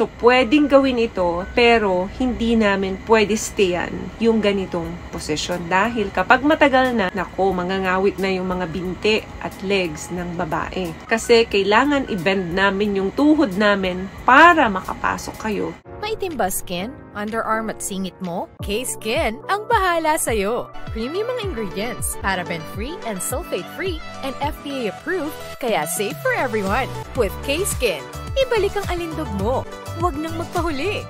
So, pwedeng gawin ito, pero hindi namin pwede stayan yung ganitong posisyon. Dahil kapag matagal na, nako, mangangawit na yung mga binti at legs ng babae. Kasi kailangan i-bend namin yung tuhod namin para makapasok kayo. Maitim ba skin? Underarm at singit mo? K-Skin ang bahala sa'yo. Premium ang ingredients, paraben-free and sulfate-free, and FDA-approved, kaya safe for everyone. With K-Skin, ibalik ang alindog mo. Huwag nang magpahuli.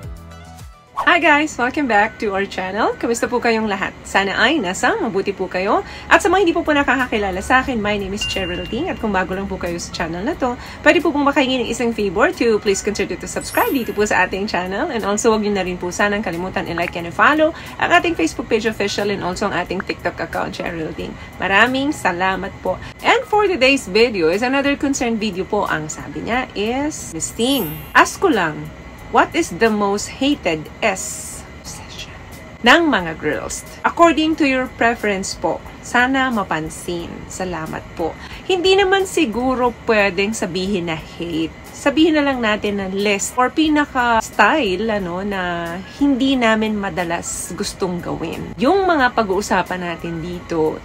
Hi guys! Welcome back to our channel. Kamusta po kayong lahat? Sana ay nasa mabuti po kayo. At sa mga hindi po nakakakilala sa akin, my name is Cheryl Ting. At kung bago lang po kayo sa channel na to, pwede po pong makahingi ng isang favor to please consider to subscribe dito po sa ating channel. And also, huwag nyo na rin po sanang kalimutan i-like and i-follow ang ating Facebook page official and also ang ating TikTok account, Cheryl Ting. Maraming salamat po. And for today's video is another concerned video po. Ang sabi niya is, Miss Ting, ask ko lang, what is the most hated obsession ng mga girls? According to your preference po, sana mapansin. Salamat po. Hindi naman siguro pwedeng sabihin na hate. Sabihin na lang natin na list or pinaka-style na hindi namin madalas gustong gawin. Yung mga pag-uusapan natin dito,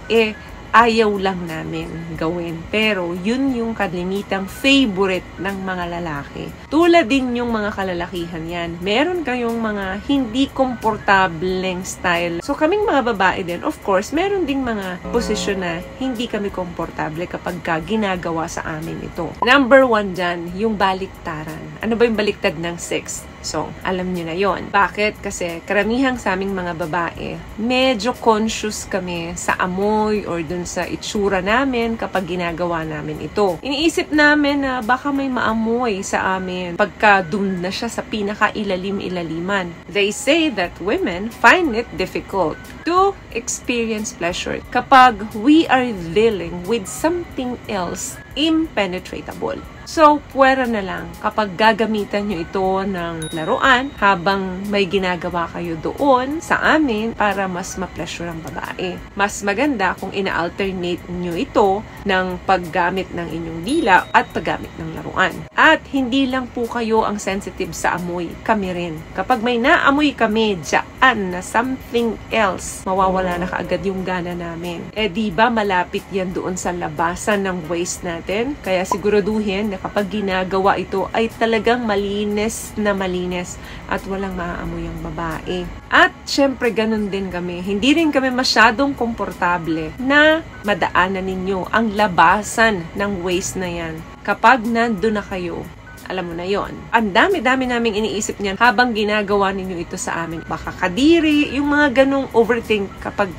ayaw lang namin gawin. Pero, yun yung kalimitang favorite ng mga lalaki. Tulad din yung mga kalalakihan yan. Meron kayong mga hindi komportableng style. So, kaming mga babae din, of course, meron ding mga posisyon na hindi kami komportable kapag ginagawa sa amin ito. Number 1 dyan, yung baliktaran. Ano ba yung baliktad ng sex? So, alam nyo na yon. Bakit? Kasi karamihang sa aming mga babae, medyo conscious kami sa amoy or dun sa itsura namin kapag ginagawa namin ito. Iniisip namin na baka may maamoy sa amin pagka dun na siya sa pinaka-ilalim-ilaliman. They say that women find it difficult to experience pleasure kapag we are dealing with something else impenetrable. So, puwera na lang kapag gagamitan nyo ito ng laruan habang may ginagawa kayo doon sa amin para mas ma-pleasure ang babae. Mas maganda kung ina-alternate nyo ito ng paggamit ng inyong dila at paggamit ng laruan. At hindi lang po kayo ang sensitive sa amoy, kami rin. Kapag may naamoy kami dyan na something else, mawawala na kaagad yung gana namin. Diba malapit yan doon sa labasan ng waist natin? Kaya siguraduhin na kapag ginagawa ito ay talagang malinis na malinis at walang maaamoy ang babae. At syempre ganun din kami. Hindi rin kami masyadong komportable na madaanan ninyo ang labasan ng waist na yan. Kapag nandun na kayo, alam mo na yon. Ang dami-dami naming iniisip niyan habang ginagawa ninyo ito sa amin. Baka kadiri, yung mga ganong overthink kapag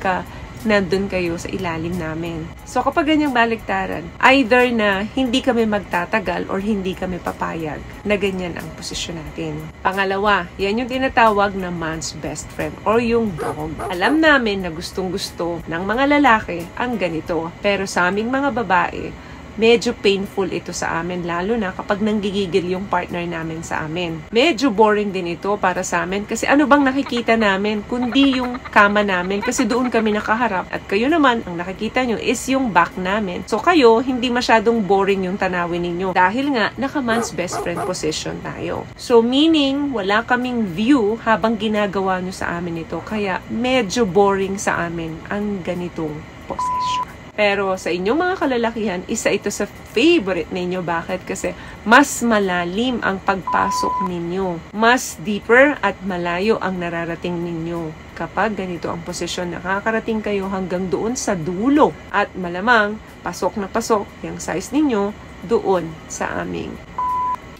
nandun kayo sa ilalim namin. So, kapag ganyang baliktaran, either na hindi kami magtatagal or hindi kami papayag na ganyan ang posisyon natin. Pangalawa, yan yung tinatawag na man's best friend or yung dog. Alam namin na gustong-gusto ng mga lalaki ang ganito. Pero sa aming mga babae, medyo painful ito sa amin, lalo na kapag nanggigigil yung partner namin sa amin. Medyo boring din ito para sa amin kasi ano bang nakikita namin kundi yung kama namin kasi doon kami nakaharap at kayo naman, ang nakikita nyo is yung back namin. So kayo, hindi masyadong boring yung tanawin ninyo dahil nga naka-man's best friend position tayo. So meaning, wala kaming view habang ginagawa nyo sa amin ito kaya medyo boring sa amin ang ganitong position. Pero sa inyong mga kalalakihan, isa ito sa favorite ninyo. Bakit? Kasi mas malalim ang pagpasok ninyo. Mas deeper at malayo ang nararating ninyo. Kapag ganito ang posisyon, nakakarating kayo hanggang doon sa dulo. At malamang, pasok na pasok yung size ninyo doon sa aming.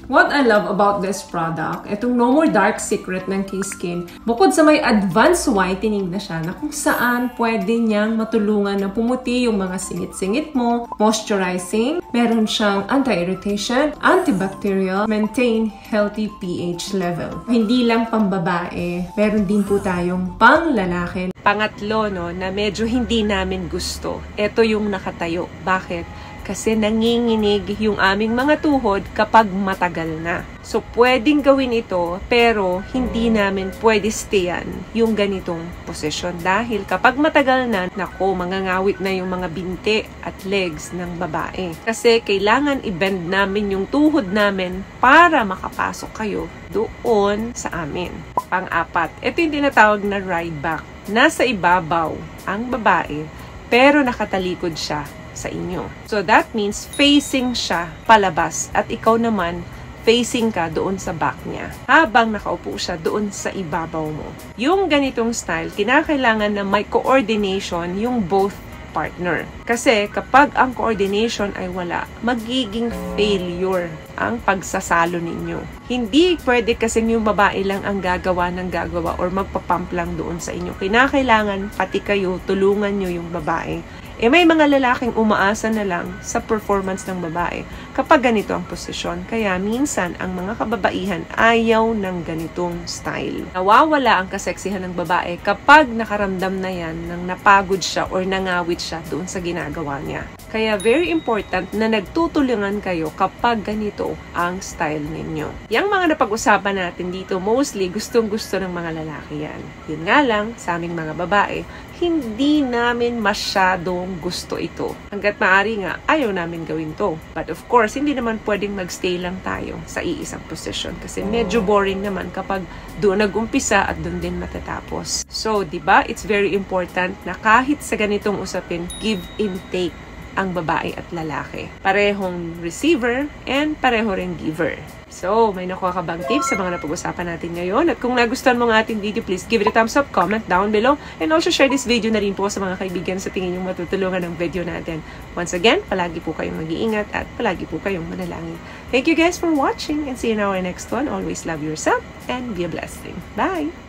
What I love about this product, itong No More Dark Secret ng K-Skin, bukod sa may advanced whitening na siya na kung saan pwede niyang matulungan na pumuti yung mga singit-singit mo, moisturizing, meron siyang anti-irritation, antibacterial, maintain healthy pH level. Hindi lang pambabae, meron din po tayong pang-lalaki. Pangatlo, na medyo hindi namin gusto. Ito yung nakatayo. Bakit? kasi nanginginig yung aming mga tuhod kapag matagal na. So, pwedeng gawin ito, pero hindi namin pwede stayan yung ganitong posisyon. Dahil kapag matagal na, nako, mangangawit na yung mga binti at legs ng babae. Kasi kailangan i-bend namin yung tuhod namin para makapasok kayo doon sa amin. Pang-apat, ito yung tinatawag na ride back. Nasa ibabaw ang babae, pero nakatalikod siya sa inyo. So, that means facing siya palabas at ikaw naman facing ka doon sa back niya habang nakaupo siya doon sa ibabaw mo. Yung ganitong style, kinakailangan na may coordination yung both partner. Kasi kapag ang coordination ay wala, magiging failure ang pagsasalo ninyo. Hindi pwede kasing yung babae lang ang gagawa or magpapump lang doon sa inyo. Kinakailangan pati kayo, tulungan nyo yung babae. May mga lalaking umaasa na lang sa performance ng babae kapag ganito ang posisyon. Kaya minsan, ang mga kababaihan ayaw ng ganitong style. Nawawala ang kaseksihan ng babae kapag nakaramdam na yan ng napagod siya or nangawit siya doon sa ginagawa niya. Kaya very important na nagtutulungan kayo kapag ganito ang style ninyo. Yang mga napag-usapan natin dito, mostly gustong-gusto ng mga lalaki yan. Yun nga lang, sa aming mga babae, hindi namin masyadong gusto ito. Hanggat maaari nga, ayaw namin gawin to. But of course, hindi naman pwedeng magstay lang tayo sa iisang position kasi medyo boring naman kapag doon nag-umpisa at doon din matatapos. So, diba, it's very important na kahit sa ganitong usapin, give and take ang babae at lalaki. Parehong receiver and pareho ring giver. So, may nakuha ka bang tips sa mga napag-usapan natin ngayon? At kung nagustuhan mo ng ating video, please give it a thumbs up, comment down below, and also share this video na rin po sa mga kaibigan sa tingin yung matutulungan ng video natin. Once again, palagi po kayong mag-iingat at palagi po kayong manalangin. Thank you guys for watching and see you in our next one. Always love yourself and be a blessing. Bye!